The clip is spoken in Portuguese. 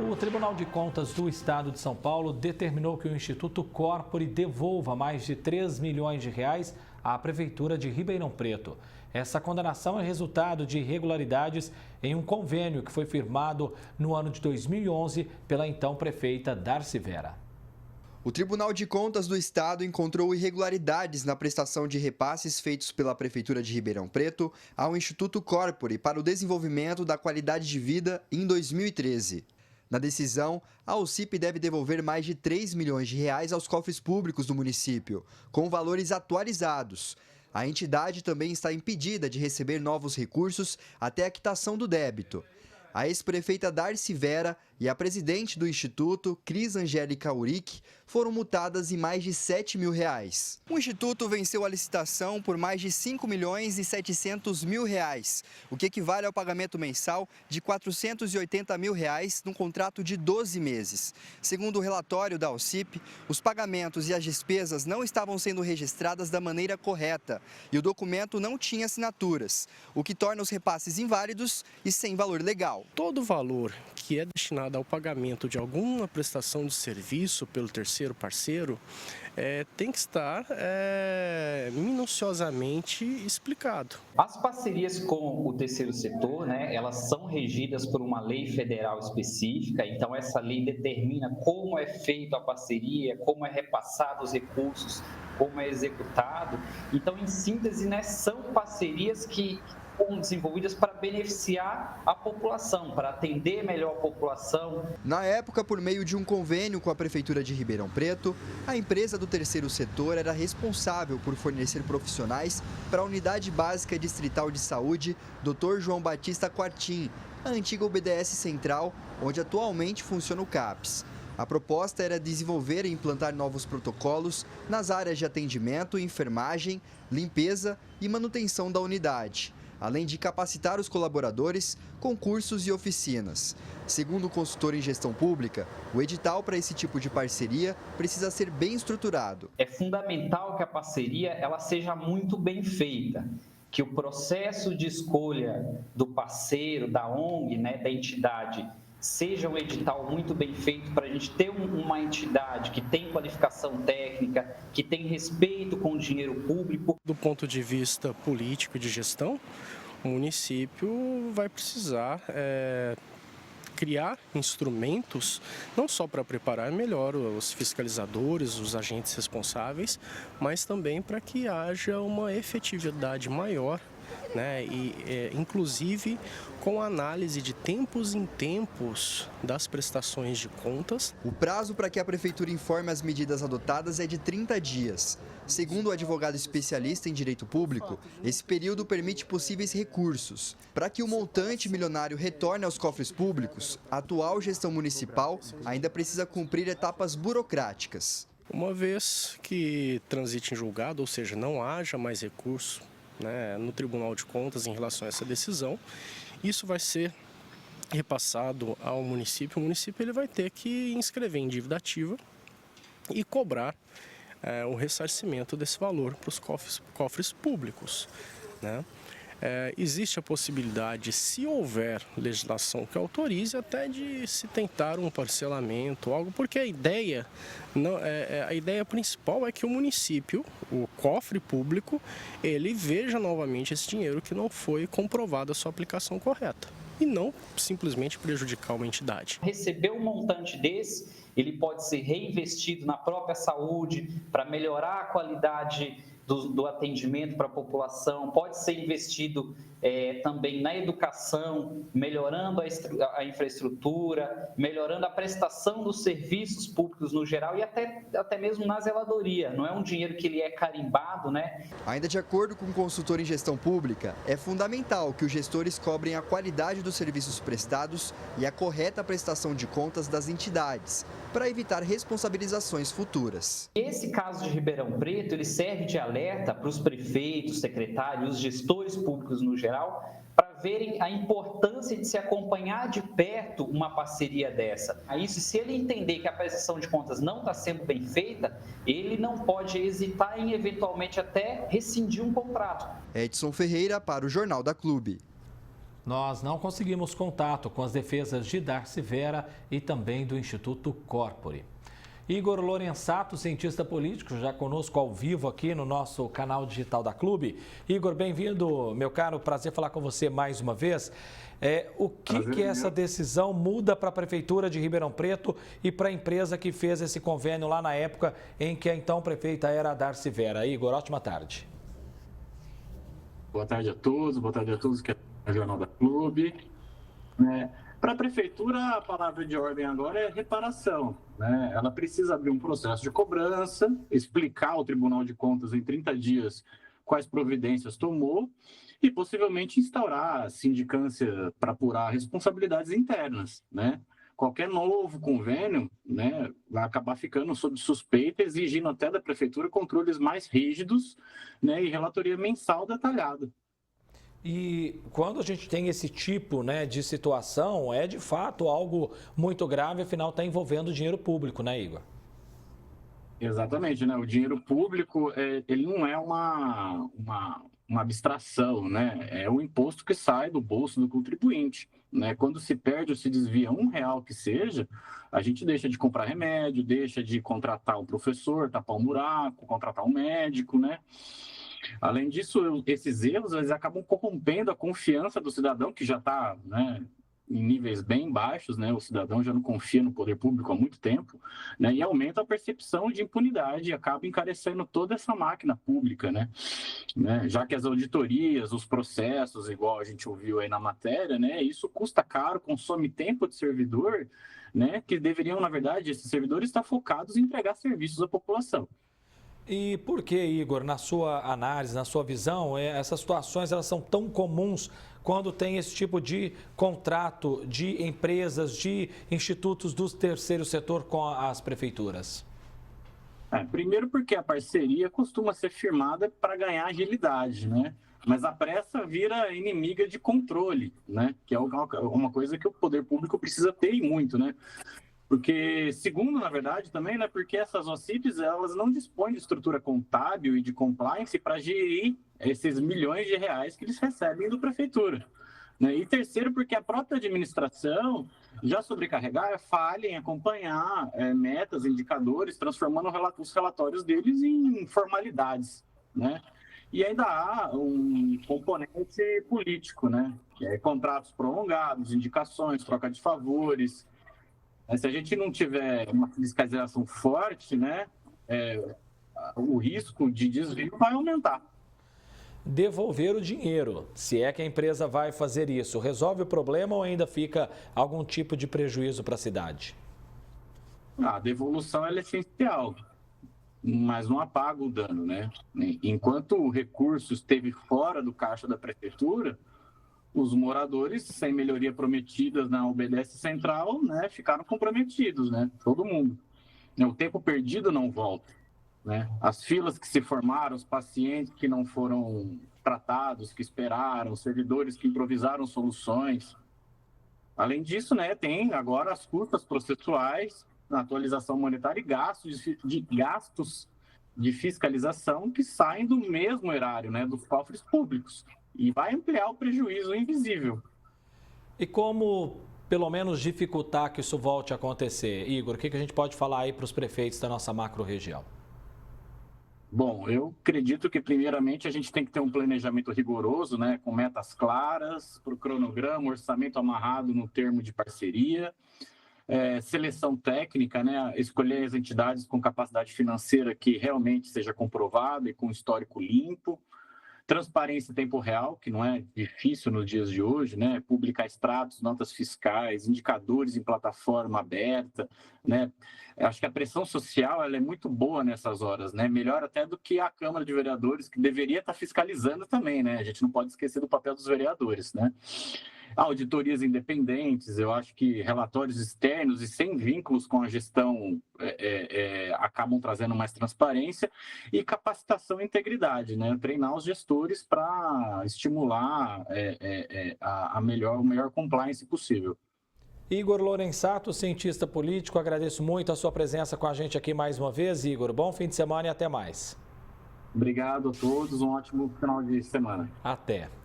O Tribunal de Contas do Estado de São Paulo determinou que o Instituto Corpore devolva mais de 3 milhões de reais à Prefeitura de Ribeirão Preto. Essa condenação é resultado de irregularidades em um convênio que foi firmado no ano de 2011 pela então prefeita Darcy Vera. O Tribunal de Contas do Estado encontrou irregularidades na prestação de repasses feitos pela Prefeitura de Ribeirão Preto ao Instituto Corpore para o desenvolvimento da qualidade de vida em 2013. Na decisão, a OCIP deve devolver mais de 3 milhões de reais aos cofres públicos do município, com valores atualizados. A entidade também está impedida de receber novos recursos até a quitação do débito. A ex-prefeita Darcy Vera e a presidente do Instituto, Cris Angélica Uric, foram multadas em mais de 7 mil reais. O Instituto venceu a licitação por mais de 5 milhões e 700 mil reais, o que equivale ao pagamento mensal de 480 mil reais num contrato de 12 meses. Segundo o relatório da OCIP, os pagamentos e as despesas não estavam sendo registradas da maneira correta e o documento não tinha assinaturas, o que torna os repasses inválidos e sem valor legal. Todo valor que é destinado ao pagamento de alguma prestação de serviço pelo terceiro parceiro tem que estar minuciosamente explicado. As parcerias com o terceiro setor, elas são regidas por uma lei federal específica, então essa lei determina como é feita a parceria, como é repassado os recursos, como é executado. Então, em síntese, são parcerias que foram desenvolvidas para beneficiar a população, para atender melhor a população. Na época, por meio de um convênio com a Prefeitura de Ribeirão Preto, a empresa do terceiro setor era responsável por fornecer profissionais para a Unidade Básica Distrital de Saúde Dr. João Batista Quartim, a antiga UBS Central, onde atualmente funciona o CAPS. A proposta era desenvolver e implantar novos protocolos nas áreas de atendimento, enfermagem, limpeza e manutenção da unidade, além de capacitar os colaboradores com cursos e oficinas. Segundo o consultor em gestão pública, o edital para esse tipo de parceria precisa ser bem estruturado. É fundamental que a parceria ela seja muito bem feita, que o processo de escolha do parceiro, da ONG, da entidade, seja um edital muito bem feito para a gente ter uma entidade que tem qualificação técnica, que tem respeito com o dinheiro público. Do ponto de vista político e de gestão, o município vai precisar criar instrumentos, não só para preparar melhor os fiscalizadores, os agentes responsáveis, mas também para que haja uma efetividade maior, inclusive com análise de tempos em tempos das prestações de contas. O prazo para que a Prefeitura informe as medidas adotadas é de 30 dias. Segundo o advogado especialista em direito público, esse período permite possíveis recursos. Para que o montante milionário retorne aos cofres públicos, a atual gestão municipal ainda precisa cumprir etapas burocráticas. Uma vez que transite em julgado, ou seja, não haja mais recurso no Tribunal de Contas em relação a essa decisão, isso vai ser repassado ao município. O município ele vai ter que inscrever em dívida ativa e cobrar o ressarcimento desse valor para os cofres públicos. Existe a possibilidade, se houver legislação que autorize, até de se tentar um parcelamento, algo, porque a ideia principal é que o município, o cofre público, ele veja novamente esse dinheiro que não foi comprovada a sua aplicação correta e não simplesmente prejudicar uma entidade. Receber um montante desse, ele pode ser reinvestido na própria saúde para melhorar a qualidade do atendimento para a população, pode ser investido também na educação, melhorando a infraestrutura, melhorando a prestação dos serviços públicos no geral e até mesmo na zeladoria. Não é um dinheiro que ele é carimbado, Ainda de acordo com o consultor em gestão pública, é fundamental que os gestores cobrem a qualidade dos serviços prestados e a correta prestação de contas das entidades, para evitar responsabilizações futuras. Esse caso de Ribeirão Preto, ele serve de alerta para os prefeitos, secretários, os gestores públicos no geral, para verem a importância de se acompanhar de perto uma parceria dessa. Isso, se ele entender que a prestação de contas não está sendo bem feita, ele não pode hesitar em eventualmente até rescindir um contrato. Edson Ferreira para o Jornal da Clube. Nós não conseguimos contato com as defesas de Darcy Vera e também do Instituto Corpore. Igor Lorenzato, cientista político, já conosco ao vivo aqui no nosso canal digital da Clube. Igor, bem-vindo, meu caro, prazer falar com você mais uma vez. O que essa decisão muda para a Prefeitura de Ribeirão Preto e para a empresa que fez esse convênio lá na época em que a então prefeita era a Darcy Vera? Igor, ótima tarde. Boa tarde a todos que é o Jornal da Clube. Para a Prefeitura, a palavra de ordem agora é reparação. Ela precisa abrir um processo de cobrança, explicar ao Tribunal de Contas em 30 dias quais providências tomou e possivelmente instaurar a sindicância para apurar responsabilidades internas. Qualquer novo convênio vai acabar ficando sob suspeita, exigindo até da Prefeitura controles mais rígidos e relatoria mensal detalhada. E quando a gente tem esse tipo de situação, é de fato algo muito grave, afinal está envolvendo dinheiro público, Igor? Exatamente, o dinheiro público ele não é uma abstração, é o imposto que sai do bolso do contribuinte. Quando se perde ou se desvia R$1 que seja, a gente deixa de comprar remédio, deixa de contratar um professor, tapar um buraco, contratar um médico, Além disso, esses erros eles acabam corrompendo a confiança do cidadão, que já está em níveis bem baixos, o cidadão já não confia no poder público há muito tempo, e aumenta a percepção de impunidade e acaba encarecendo toda essa máquina pública, já que as auditorias, os processos, igual a gente ouviu aí na matéria, isso custa caro, consome tempo de servidor, que deveriam, na verdade, esses servidores estar focados em entregar serviços à população. E por que, Igor, na sua análise, na sua visão, essas situações elas são tão comuns quando tem esse tipo de contrato de empresas, de institutos do terceiro setor com as prefeituras? Primeiro porque a parceria costuma ser firmada para ganhar agilidade, Mas a pressa vira inimiga de controle, Que é uma coisa que o poder público precisa ter e muito, Porque, segundo, na verdade, também, porque essas OCPs, elas não dispõem de estrutura contábil e de compliance para gerir esses milhões de reais que eles recebem da prefeitura. E terceiro, porque a própria administração, já sobrecarregada, falha em acompanhar metas, indicadores, transformando os relatórios deles em formalidades, E ainda há um componente político, Que é contratos prolongados, indicações, troca de favores. Se a gente não tiver uma fiscalização forte, o risco de desvio vai aumentar. Devolver o dinheiro, se é que a empresa vai fazer isso, resolve o problema ou ainda fica algum tipo de prejuízo para a cidade? A devolução é essencial, mas não apaga o dano, Enquanto o recurso esteve fora do caixa da prefeitura, os moradores, sem melhoria prometida na UBS Central, ficaram comprometidos, todo mundo. O tempo perdido não volta, As filas que se formaram, os pacientes que não foram tratados, que esperaram, os servidores que improvisaram soluções. Além disso, tem agora as custas processuais, na atualização monetária e gastos de fiscalização que saem do mesmo erário, dos cofres públicos. E vai ampliar o prejuízo invisível. E como, pelo menos, dificultar que isso volte a acontecer? Igor, o que a gente pode falar aí para os prefeitos da nossa macro-região? Bom, eu acredito que, primeiramente, a gente tem que ter um planejamento rigoroso, com metas claras, para o cronograma, orçamento amarrado no termo de parceria, seleção técnica, escolher as entidades com capacidade financeira que realmente seja comprovada e com histórico limpo. Transparência em tempo real, que não é difícil nos dias de hoje, Publicar extratos, notas fiscais, indicadores em plataforma aberta, Acho que a pressão social ela é muito boa nessas horas, Melhor até do que a Câmara de Vereadores, que deveria estar fiscalizando também, A gente não pode esquecer do papel dos vereadores, Auditorias independentes, eu acho que relatórios externos e sem vínculos com a gestão acabam trazendo mais transparência e capacitação e integridade, Treinar os gestores para estimular o melhor compliance possível. Igor Lorenzato, cientista político, agradeço muito a sua presença com a gente aqui mais uma vez, Igor. Bom fim de semana e até mais. Obrigado a todos, um ótimo final de semana. Até.